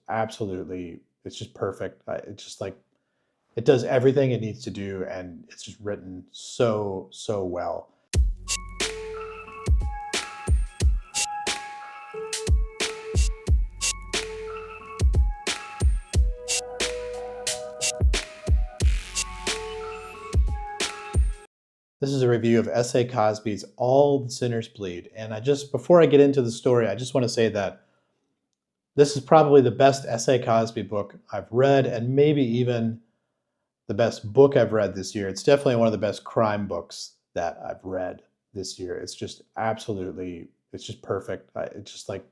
absolutely, it's just perfect. It's just like it does everything it needs to do, and it's just written so well. This is a review of S.A. Cosby's All the Sinners Bleed. And before I get into the story, I just want to say that this is probably the best S.A. Cosby book I've read, and maybe even the best book I've read this year. It's definitely one of the best crime books that I've read this year. It's just absolutely, it's just perfect. It's just like,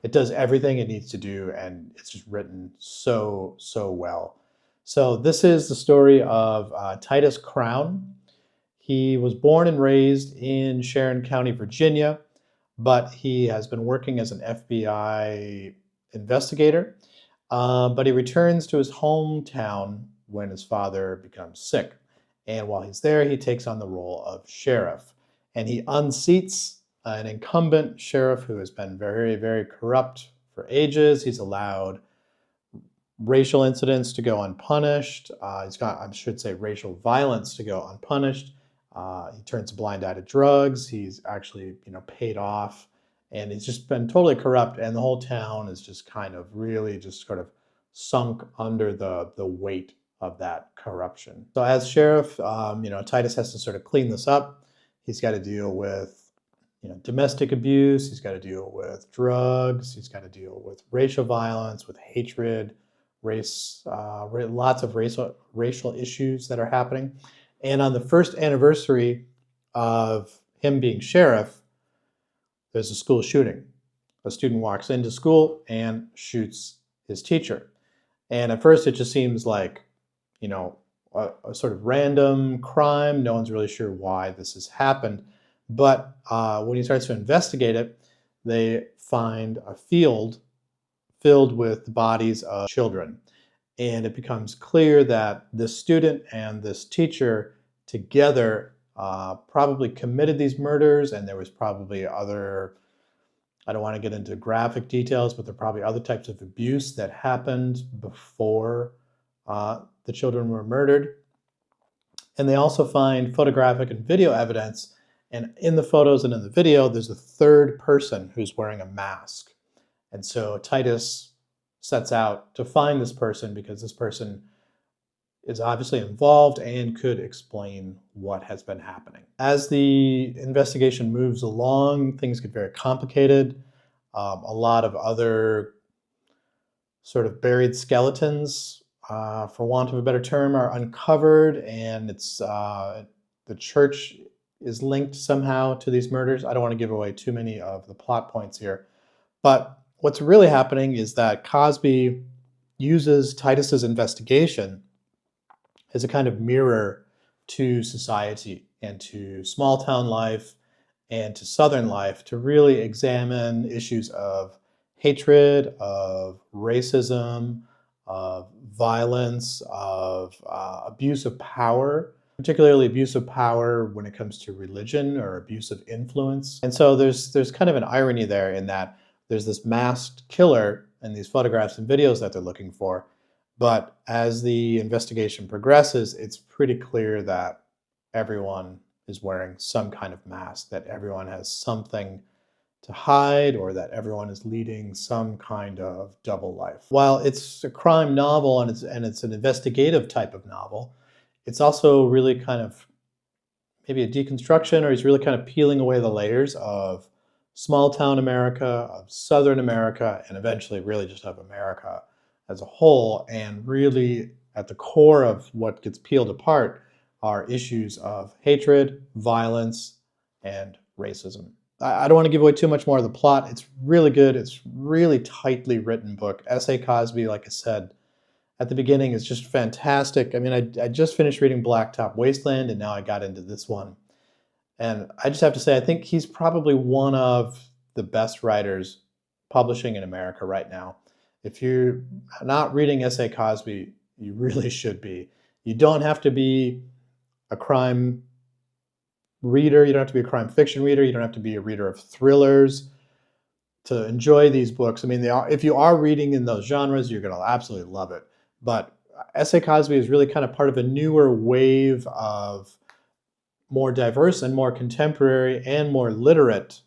it does everything it needs to do, and it's just written so well. So this is the story of Titus Crown. He was born and raised in Sharon County, Virginia, but he has been working as an FBI investigator. But he returns to his hometown when his father becomes sick. And while he's there, he takes on the role of sheriff. And he unseats an incumbent sheriff who has been very corrupt for ages. He's allowed racial incidents to go unpunished. I should say, racial violence to go unpunished. He turns a blind eye to drugs. He's actually, paid off, and he's just been totally corrupt. And the whole town is just kind of really just sort of sunk under the weight of that corruption. So as sheriff, Titus has to sort of clean this up. He's got to deal with domestic abuse. He's got to deal with drugs. He's got to deal with racial violence, with hatred, lots of racial issues that are happening. And on the first anniversary of him being sheriff, there's a school shooting. A student walks into school and shoots his teacher. And at first it just seems like, a sort of random crime. No one's really sure why this has happened. But when he starts to investigate it, they find a field filled with the bodies of children. And it becomes clear that this student and this teacher together probably committed these murders, and there was probably other, I don't want to get into graphic details, but there are probably other types of abuse that happened before the children were murdered. And they also find photographic and video evidence. And in the photos and in the video, there's a third person who's wearing a mask. And so Titus sets out to find this person because this person is obviously involved and could explain what has been happening. As the investigation moves along, things get very complicated. A lot of other sort of buried skeletons, for want of a better term, are uncovered, and the church is linked somehow to these murders. I don't want to give away too many of the plot points here, but what's really happening is that Cosby uses Titus's investigation as a kind of mirror to society and to small town life and to Southern life to really examine issues of hatred, of racism, of violence, of abuse of power, particularly abuse of power when it comes to religion or abuse of influence. And so there's kind of an irony there in that there's this masked killer in these photographs and videos that they're looking for. But as the investigation progresses, it's pretty clear that everyone is wearing some kind of mask, that everyone has something to hide, or that everyone is leading some kind of double life. While it's a crime novel and it's an investigative type of novel, it's also really kind of maybe a deconstruction, or he's really kind of peeling away the layers of small town America, of Southern America, and eventually really just of America as a whole. And really at the core of what gets peeled apart are issues of hatred, violence, and racism. I don't want to give away too much more of the plot. It's really good. It's really tightly written book. S.A. Cosby, like I said at the beginning, is just fantastic. I mean, I just finished reading Blacktop Wasteland, and now I got into this one. And I just have to say, I think he's probably one of the best writers publishing in America right now. If you're not reading S.A. Cosby, you really should be. You don't have to be a crime reader. You don't have to be a crime fiction reader. You don't have to be a reader of thrillers. to enjoy these books. I mean, they are, if you are reading in those genres, you're going to absolutely love it. But S.A. Cosby is really kind of part of a newer wave of more diverse and more contemporary and more literate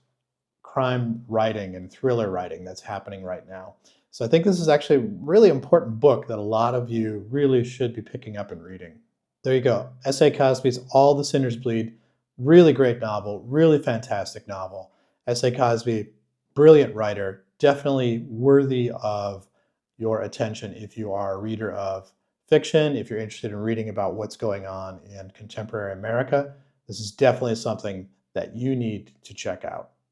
crime writing and thriller writing that's happening right now. So I think this is actually a really important book that a lot of you really should be picking up and reading. There you go. S.A. Cosby's All the Sinners Bleed. Really great novel, really fantastic novel. S.A. Cosby, brilliant writer, definitely worthy of your attention if you are a reader of fiction, if you're interested in reading about what's going on in contemporary America. This is definitely something that you need to check out.